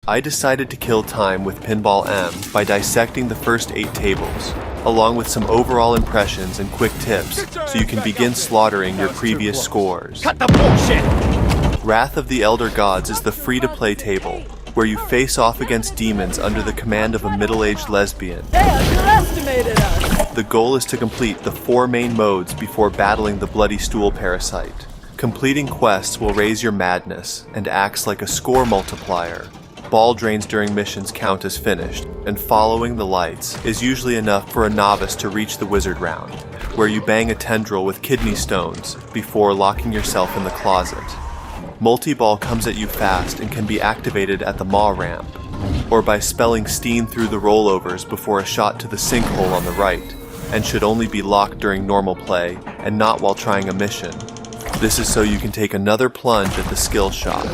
I decided to kill time with Pinball M by dissecting the first 8 tables, along with some overall impressions and quick tips so you can begin slaughtering your previous scores. Cut the bullshit! Wrath of the Elder Gods is the free-to-play table, where you face off against demons under the command of a middle-aged lesbian. They underestimated us! The goal is to complete the 4 main modes before battling the bloody stool parasite. Completing quests will raise your madness and acts like a score multiplier. Ball drains during missions count as finished, and following the lights is usually enough for a novice to reach the wizard round, where you bang a tendril with kidney stones before locking yourself in the closet. Multi-ball comes at you fast and can be activated at the maw ramp, or by spelling steam through the rollovers before a shot to the sinkhole on the right, and should only be locked during normal play and not while trying a mission. This is so you can take another plunge at the skill shot,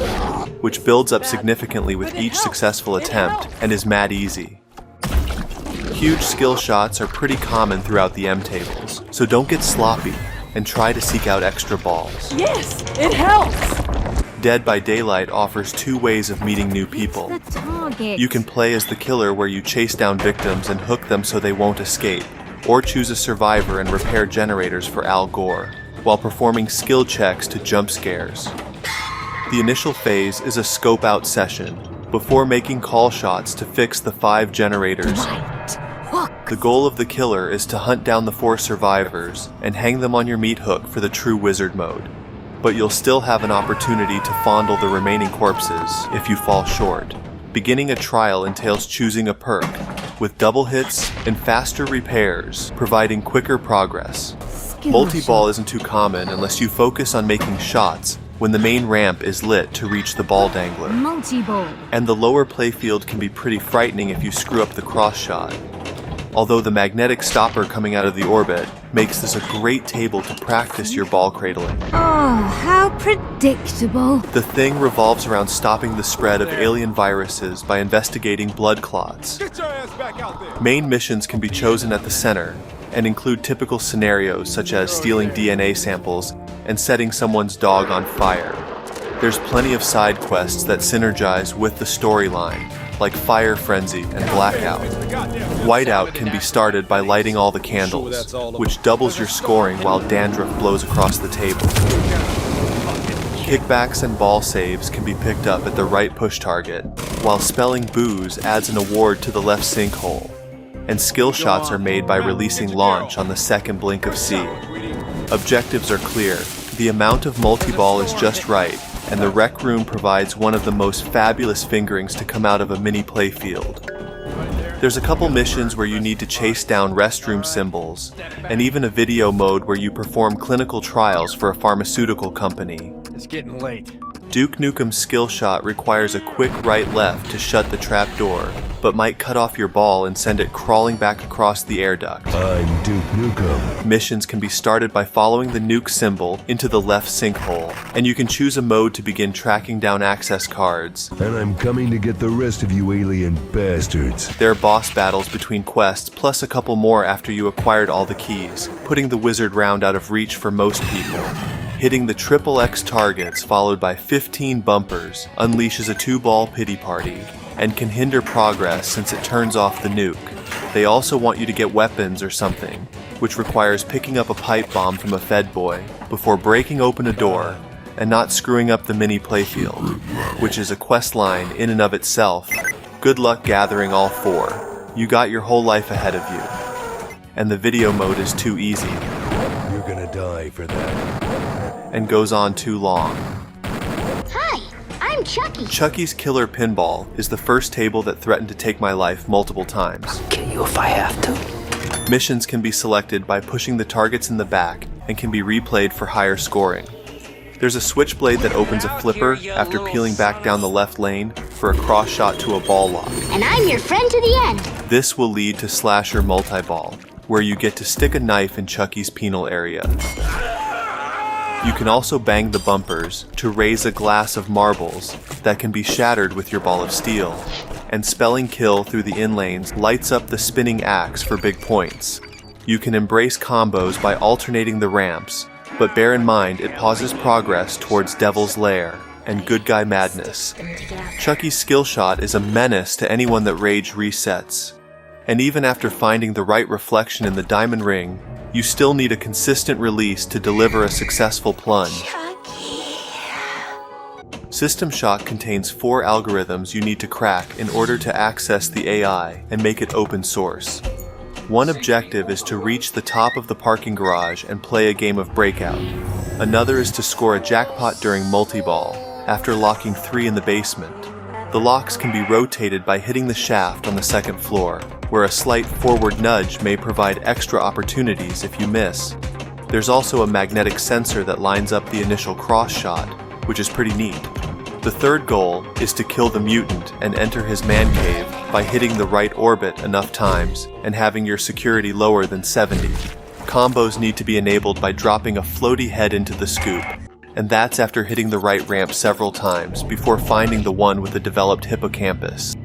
which builds up significantly with each successful attempt and is mad easy. Huge skill shots are pretty common throughout the M tables, so don't get sloppy and try to seek out extra balls. Yes, it helps! Dead by Daylight offers 2 ways of meeting new people. You can play as the killer where you chase down victims and hook them so they won't escape, or choose a survivor and repair generators for Al Gore, while performing skill checks to jump scares. The initial phase is a scope out session, before making call shots to fix the 5 generators. The goal of the killer is to hunt down the 4 survivors and hang them on your meat hook for the true wizard mode. But you'll still have an opportunity to fondle the remaining corpses if you fall short. Beginning a trial entails choosing a perk, with double hits and faster repairs, providing quicker progress. Multi-ball isn't too common unless you focus on making shots when the main ramp is lit to reach the ball dangler. Multi-ball. And the lower playfield can be pretty frightening if you screw up the cross shot. Although the magnetic stopper coming out of the orbit makes this a great table to practice your ball cradling. Oh, how predictable. The thing revolves around stopping the spread of alien viruses by investigating blood clots. Get your ass back out there! Main missions can be chosen at the center and include typical scenarios such as stealing DNA samples and setting someone's dog on fire. There's plenty of side quests that synergize with the storyline, like Fire Frenzy and Blackout. Whiteout can be started by lighting all the candles, which doubles your scoring while dandruff blows across the table. Kickbacks and ball saves can be picked up at the right push target, while spelling booze adds an award to the left sinkhole, and skill shots are made by releasing launch on the second blink of C. Objectives are clear, the amount of multi-ball is just right, and the rec room provides one of the most fabulous fingerings to come out of a mini playfield. There's a couple missions where you need to chase down restroom symbols, and even a video mode where you perform clinical trials for a pharmaceutical company. It's getting late. Duke Nukem's skill shot requires a quick right-left to shut the trap door, but might cut off your ball and send it crawling back across the air duct. I'm Duke Nukem. Missions can be started by following the nuke symbol into the left sinkhole, and you can choose a mode to begin tracking down access cards. And I'm coming to get the rest of you alien bastards. There are boss battles between quests, plus a couple more after you acquired all the keys, putting the wizard round out of reach for most people. Hitting the triple X targets followed by 15 bumpers unleashes a 2-ball pity party, and can hinder progress since it turns off the nuke. They also want you to get weapons or something, which requires picking up a pipe bomb from a Fed boy before breaking open a door and not screwing up the mini playfield, which is a quest line in and of itself. Good luck gathering all 4. You got your whole life ahead of you. And the video mode is too easy. You're gonna die for that. And goes on too long. Hi, I'm Chucky. Chucky's Killer Pinball is the first table that threatened to take my life multiple times. I'll kill you if I have to. Missions can be selected by pushing the targets in the back and can be replayed for higher scoring. There's a switchblade that opens a flipper after peeling back down the left lane for a cross shot to a ball lock. And I'm your friend to the end. This will lead to Slasher Multi-Ball, where you get to stick a knife in Chucky's penal area. You can also bang the bumpers to raise a glass of marbles that can be shattered with your ball of steel, and spelling kill through the in-lanes lights up the spinning axe for big points. You can embrace combos by alternating the ramps, but bear in mind it pauses progress towards Devil's Lair, and good guy madness. Chucky's skill shot is a menace to anyone that rage resets. And even after finding the right reflection in the diamond ring, you still need a consistent release to deliver a successful plunge. System Shock contains 4 algorithms you need to crack in order to access the AI and make it open source. One objective is to reach the top of the parking garage and play a game of Breakout. Another is to score a jackpot during multi-ball, after locking 3 in the basement. The locks can be rotated by hitting the shaft on the 2nd floor, where a slight forward nudge may provide extra opportunities if you miss. There's also a magnetic sensor that lines up the initial cross shot, which is pretty neat. The 3rd goal is to kill the mutant and enter his man cave by hitting the right orbit enough times and having your security lower than 70. Combos need to be enabled by dropping a floaty head into the scoop, and that's after hitting the right ramp several times before finding the one with the developed hippocampus.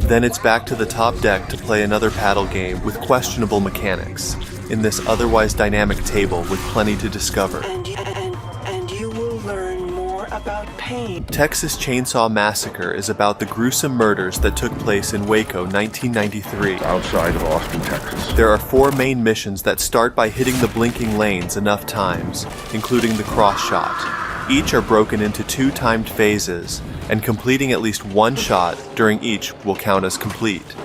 Then it's back to the top deck to play another paddle game with questionable mechanics, in this otherwise dynamic table with plenty to discover. And you will learn more about pain. Texas Chainsaw Massacre is about the gruesome murders that took place in Waco, 1993. Outside of Austin, Texas. There are 4 main missions that start by hitting the blinking lanes enough times, including the cross shot. Each are broken into 2 timed phases, and completing at least 1 shot during each will count as complete.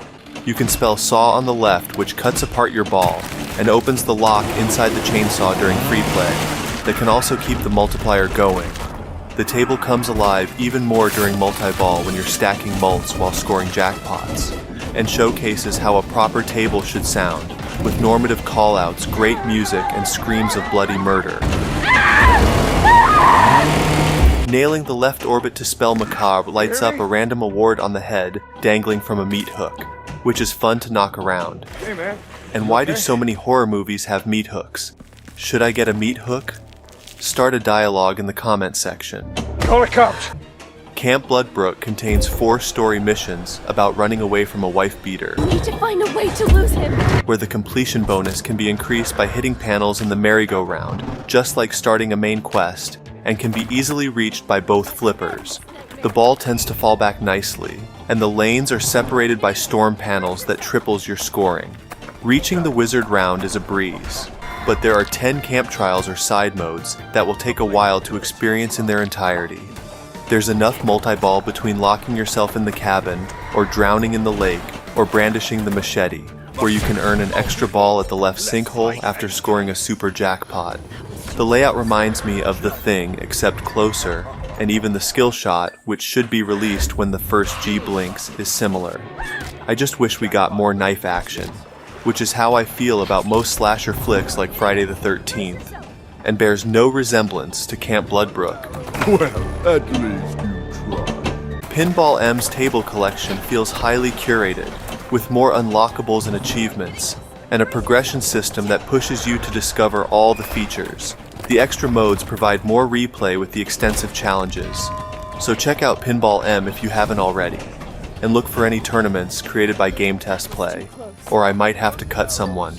You can spell Saw on the left, which cuts apart your ball and opens the lock inside the chainsaw during free play, that can also keep the multiplier going. The table comes alive even more during multi-ball when you're stacking mults while scoring jackpots, and showcases how a proper table should sound, with normative callouts, great music, and screams of bloody murder. Nailing the left orbit to spell Macabre lights up a random award on the head dangling from a meat hook, which is fun to knock around. Hey, man. And why do so many horror movies have meat hooks? Should I get a meat hook? Start a dialogue in the comment section. Call the cops. Camp Bloodbrook contains 4 story missions about running away from a wife beater, We need to find a way to lose him. where the completion bonus can be increased by hitting panels in the merry-go-round, just like starting a main quest, and can be easily reached by both flippers. The ball tends to fall back nicely, and the lanes are separated by storm panels that triples your scoring. Reaching the wizard round is a breeze, but there are 10 camp trials or side modes that will take a while to experience in their entirety. There's enough multi-ball between locking yourself in the cabin, or drowning in the lake, or brandishing the machete, where you can earn an extra ball at the left sinkhole after scoring a super jackpot. The layout reminds me of The Thing, except closer, and even the skill shot, which should be released when the first G blinks, is similar. I just wish we got more knife action, which is how I feel about most slasher flicks like Friday the 13th, and bears no resemblance to Camp Bloodbrook. Well, at least you tried. Pinball M's table collection feels highly curated, with more unlockables and achievements, and a progression system that pushes you to discover all the features. The extra modes provide more replay with the extensive challenges. So check out Pinball M if you haven't already, and look for any tournaments created by Game Test Play, or I might have to cut someone.